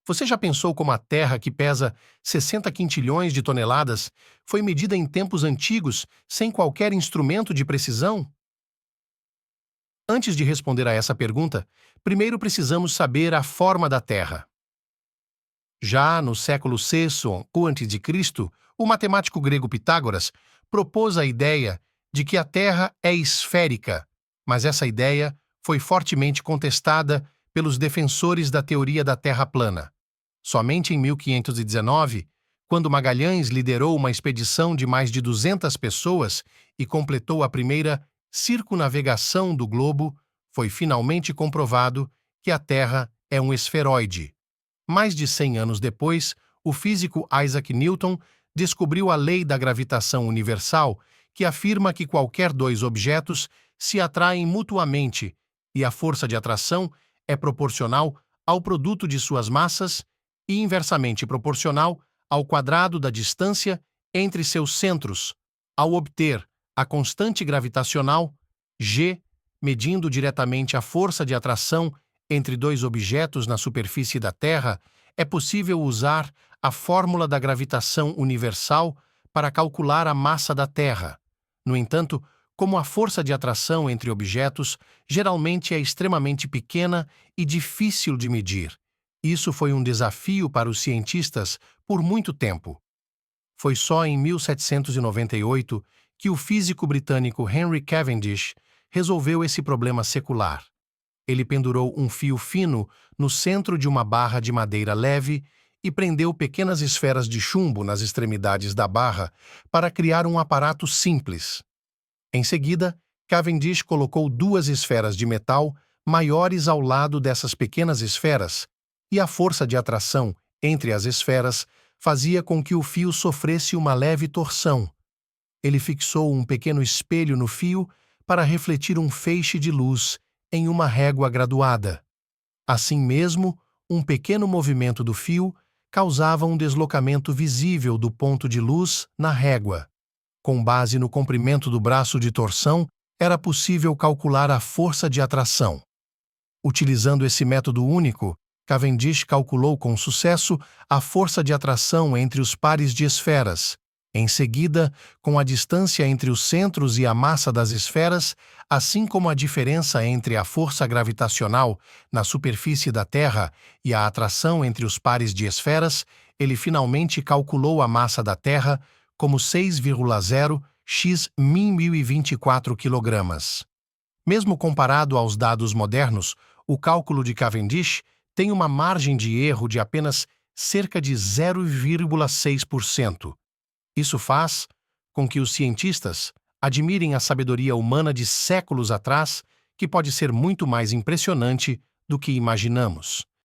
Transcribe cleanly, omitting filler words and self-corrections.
Você já pensou como a Terra, que pesa 60 quintilhões de toneladas, foi medida em tempos antigos, sem qualquer instrumento de precisão? Antes de responder a essa pergunta, primeiro precisamos saber a forma da Terra. Já no século VI a.C., o matemático grego Pitágoras propôs a ideia de que a Terra é esférica, mas essa ideia foi fortemente contestada pelos defensores da teoria da Terra plana. Somente em 1519, quando Magalhães liderou uma expedição de mais de 200 pessoas e completou a primeira circunnavegação do globo, foi finalmente comprovado que a Terra é um esferoide. Mais de 100 anos depois, o físico Isaac Newton descobriu a lei da gravitação universal, que afirma que qualquer dois objetos se atraem mutuamente e a força de atração é proporcional ao produto de suas massas e inversamente proporcional ao quadrado da distância entre seus centros, ao obter a constante gravitacional G, medindo diretamente a força de atração entre dois objetos na superfície da Terra, é possível usar a fórmula da gravitação universal para calcular a massa da Terra. No entanto, como a força de atração entre objetos geralmente é extremamente pequena e difícil de medir, isso foi um desafio para os cientistas por muito tempo. Foi só em 1798 que o físico britânico Henry Cavendish resolveu esse problema secular. Ele pendurou um fio fino no centro de uma barra de madeira leve e prendeu pequenas esferas de chumbo nas extremidades da barra para criar um aparato simples. Em seguida, Cavendish colocou duas esferas de metal maiores ao lado dessas pequenas esferas, e a força de atração entre as esferas fazia com que o fio sofresse uma leve torção. Ele fixou um pequeno espelho no fio para refletir um feixe de luz em uma régua graduada. Assim mesmo, um pequeno movimento do fio causava um deslocamento visível do ponto de luz na régua. Com base no comprimento do braço de torção, era possível calcular a força de atração. Utilizando esse método único, Cavendish calculou com sucesso a força de atração entre os pares de esferas. Em seguida, com a distância entre os centros e a massa das esferas, assim como a diferença entre a força gravitacional na superfície da Terra e a atração entre os pares de esferas, ele finalmente calculou a massa da Terra como 6,0 x 1024 kg. Mesmo comparado aos dados modernos, o cálculo de Cavendish tem uma margem de erro de apenas cerca de 0,6%. Isso faz com que os cientistas admirem a sabedoria humana de séculos atrás, que pode ser muito mais impressionante do que imaginamos.